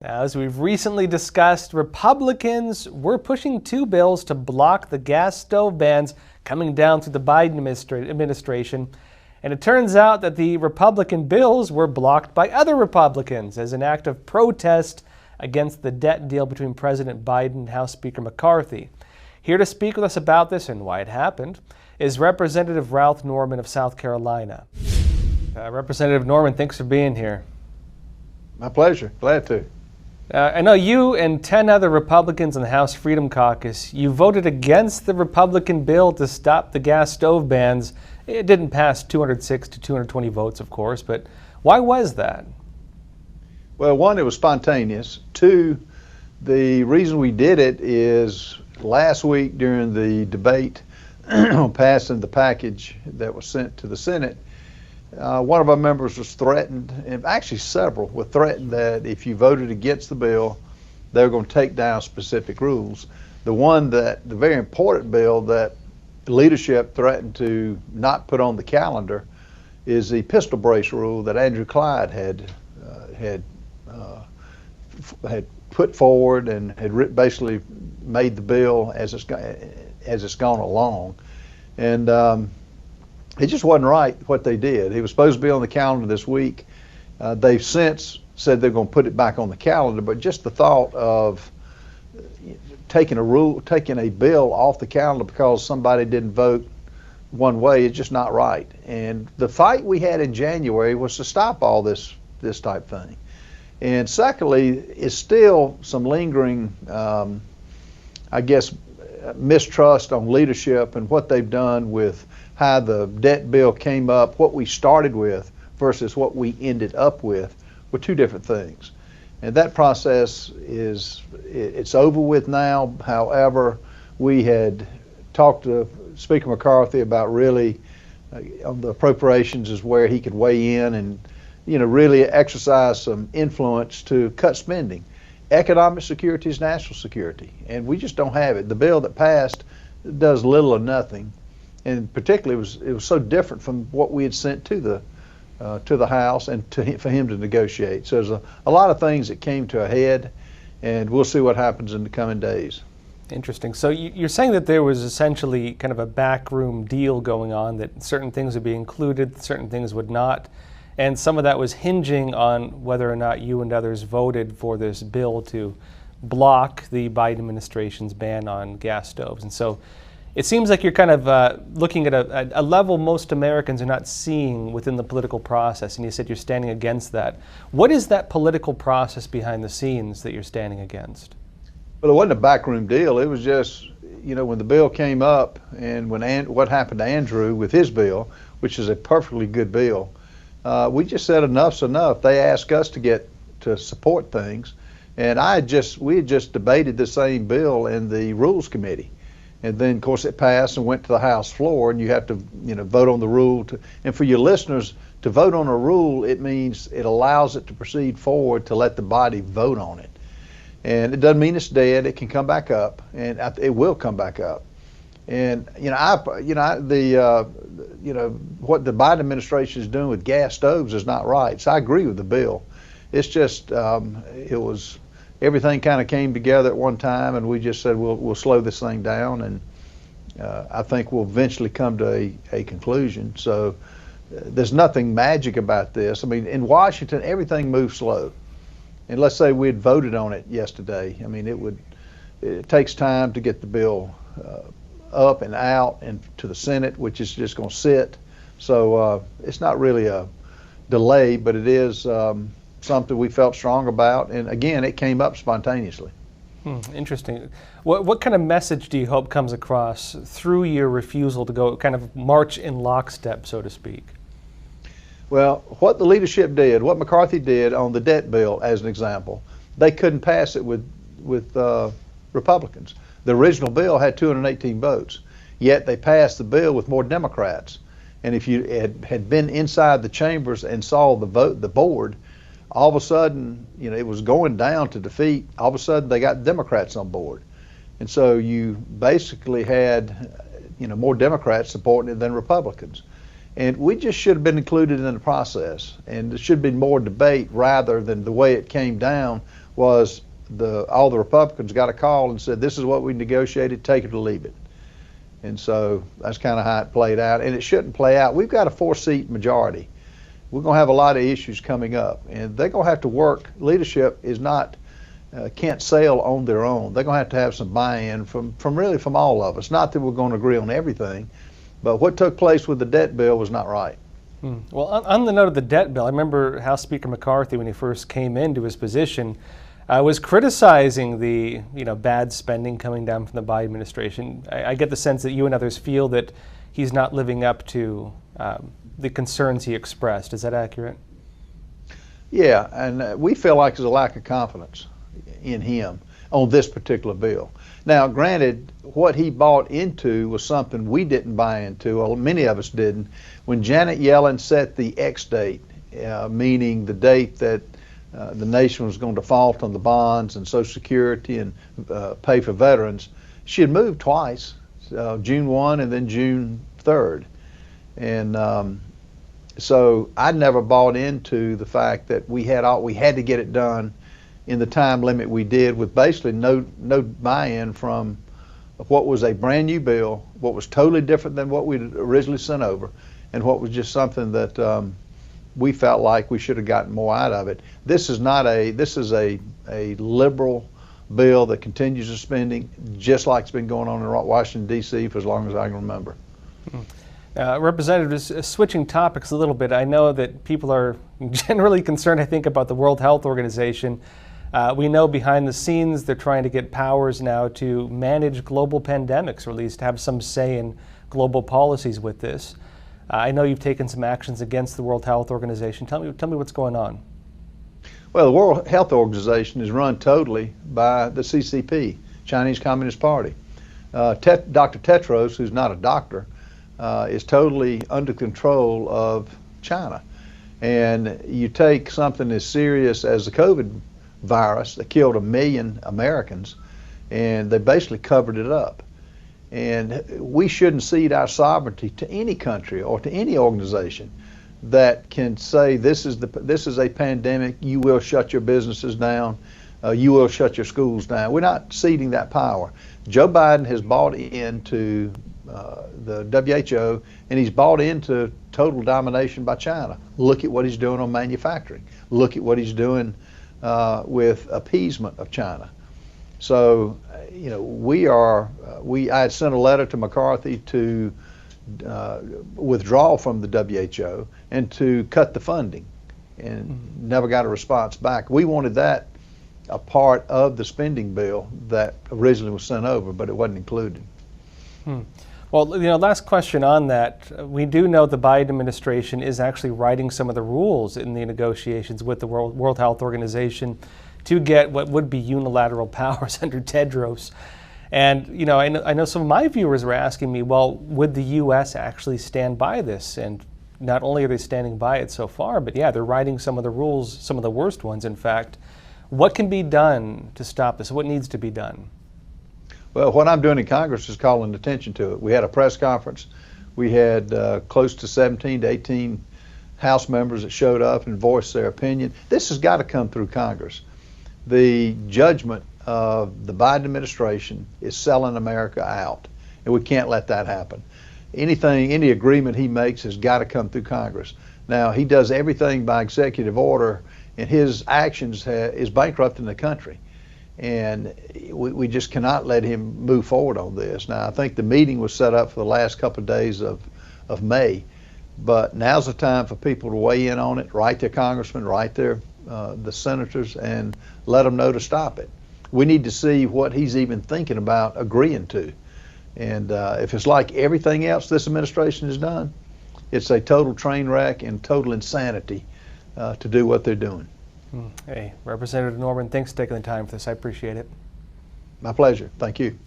Now, as we've recently discussed, Republicans were pushing two bills to block the gas stove bans coming down through the Biden administration. And it turns out that the Republican bills were blocked by other Republicans as an act of protest against the debt deal between President Biden and House Speaker McCarthy. Here to speak with us about this and why it happened is Representative Ralph Norman of South Carolina. Representative Norman, thanks for being here. My pleasure. Glad to. I know you and 10 other Republicans in the House Freedom Caucus, you voted against the Republican bill to stop the gas stove bans. It didn't pass 206 to 220 votes, of course, but why was that? Well, one, it was spontaneous. Two, the reason we did it is last week during the debate on passing the package that was sent to the Senate, one of our members was threatened, and actually several were threatened that if you voted against the bill, they were going to take down specific rules. The very important bill that leadership threatened to not put on the calendar is the pistol brace rule that Andrew Clyde had put forward and had basically made the bill as it's gone along. And it just wasn't right what they did. It was supposed to be on the calendar this week. They've since said they're going to put it back on the calendar, but just the thought of taking a bill off the calendar because somebody didn't vote one way is just not right. And the fight we had in January was to stop all this type thing. And secondly, is still some lingering, mistrust on leadership and what they've done with how the debt bill came up, what we started with versus what we ended up with were two different things. And that process it's over with now. However, we had talked to Speaker McCarthy about really on the appropriations is where he could weigh in and really exercise some influence to cut spending. Economic security is national security, and we just don't have it. The bill that passed does little or nothing, and particularly it was so different from what we had sent to the House and for him to negotiate. So there's a lot of things that came to a head, and we'll see what happens in the coming days. Interesting. So you're saying that there was essentially kind of a backroom deal going on, that certain things would be included, certain things would not. And some of that was hinging on whether or not you and others voted for this bill to block the Biden administration's ban on gas stoves. And so it seems like you're kind of looking at a level most Americans are not seeing within the political process, and you said you're standing against that. What is that political process behind the scenes that you're standing against? Well, it wasn't a backroom deal. It was just, when the bill came up and what happened to Andrew with his bill, which is a perfectly good bill, we just said enough's enough. They asked us to support things, and we had just debated the same bill in the Rules Committee, and then of course it passed and went to the House floor, and you have to vote on the rule. And for your listeners, to vote on a rule, it means it allows it to proceed forward to let the body vote on it, and it doesn't mean it's dead. It can come back up, and it will come back up. And what the Biden administration is doing with gas stoves is not right. So I agree with the bill. It's just everything kind of came together at one time, and we just said we'll slow this thing down, and I think we'll eventually come to a conclusion. So there's nothing magic about this. I mean, in Washington, everything moves slow. And let's say we had voted on it yesterday. I mean, it takes time to get the bill up and out and to the Senate, which is just going to sit. So it's not really a delay, but it is something we felt strong about. And again, it came up spontaneously. Interesting. What kind of message do you hope comes across through your refusal to go kind of march in lockstep, so to speak? Well, what the leadership did, what McCarthy did on the debt bill, as an example, they couldn't pass it with Republicans. The original bill had 218 votes, yet they passed the bill with more Democrats. And if you had been inside the chambers and saw the board, all of a sudden, it was going down to defeat. All of a sudden, they got Democrats on board. And so you basically had, more Democrats supporting it than Republicans. And we just should have been included in the process. And there should have been more debate rather than the way it came down was all the Republicans got a call and said, this is what we negotiated, take it or leave it. And so that's kind of how it played out, and it shouldn't play out. We've got a 4-seat majority. We're going to have a lot of issues coming up, and they're going to have to work. Leadership is not can't sail on their own. They're going to have some buy-in from all of us. Not that we're going to agree on everything, but what took place with the debt bill was not right. Well, on the note of the debt bill, I remember House Speaker McCarthy, when he first came into his position, was criticizing the bad spending coming down from the Biden administration. I get the sense that you and others feel that he's not living up to the concerns he expressed. Is that accurate? Yeah, and we feel like there's a lack of confidence in him on this particular bill. Now, granted, what he bought into was something we didn't buy into, or many of us didn't. When Janet Yellen set the X date, meaning the date that the nation was going to default on the bonds and Social Security and pay for veterans, she had moved twice, June 1 and then June 3rd. And so I never bought into the fact that we had to get it done in the time limit we did, with basically no buy-in from what was a brand new bill, what was totally different than what we'd originally sent over, and what was just something that we felt like we should have gotten more out of it. This is a liberal bill that continues the spending just like it's been going on in Washington, D.C. for as long as I can remember. Representative, switching topics a little bit, I know that people are generally concerned, I think, about the World Health Organization. We know behind the scenes they're trying to get powers now to manage global pandemics, or at least have some say in global policies with this. I know you've taken some actions against the World Health Organization. Tell me what's going on. Well, the World Health Organization is run totally by the CCP, Chinese Communist Party. Dr. Tedros, who's not a doctor, is totally under control of China. And you take something as serious as the COVID virus that killed 1 million Americans, and they basically covered it up. And we shouldn't cede our sovereignty to any country or to any organization that can say this is a pandemic, you will shut your businesses down, you will shut your schools down. We're not ceding that power. Joe Biden has bought into the WHO, and he's bought into total domination by China. Look at what he's doing on manufacturing. Look at what he's doing with appeasement of China. So, I had sent a letter to McCarthy to withdraw from the WHO and to cut the funding, and never got a response back. We wanted that a part of the spending bill that originally was sent over, but it wasn't included. Well, last question on that. We do know the Biden administration is actually writing some of the rules in the negotiations with the World Health Organization to get what would be unilateral powers under Tedros. And, I know some of my viewers were asking me, well, would the U.S. actually stand by this? And not only are they standing by it so far, but yeah, they're writing some of the rules, some of the worst ones, in fact. What can be done to stop this? What needs to be done? Well, what I'm doing in Congress is calling attention to it. We had a press conference. We had close to 17 to 18 House members that showed up and voiced their opinion. This has got to come through Congress. The judgment of the Biden administration is selling America out, and we can't let that happen. Any agreement he makes has got to come through Congress. Now, he does everything by executive order, and his actions is bankrupting the country. And we just cannot let him move forward on this. Now, I think the meeting was set up for the last couple of days of May, but now's the time for people to weigh in on it, write their congressmen, write their the senators, and let them know to stop it. We need to see what he's even thinking about agreeing to. And if it's like everything else this administration has done, it's a total train wreck and total insanity to do what they're doing. Hey, Representative Norman, thanks for taking the time for this. I appreciate it. My pleasure. Thank you.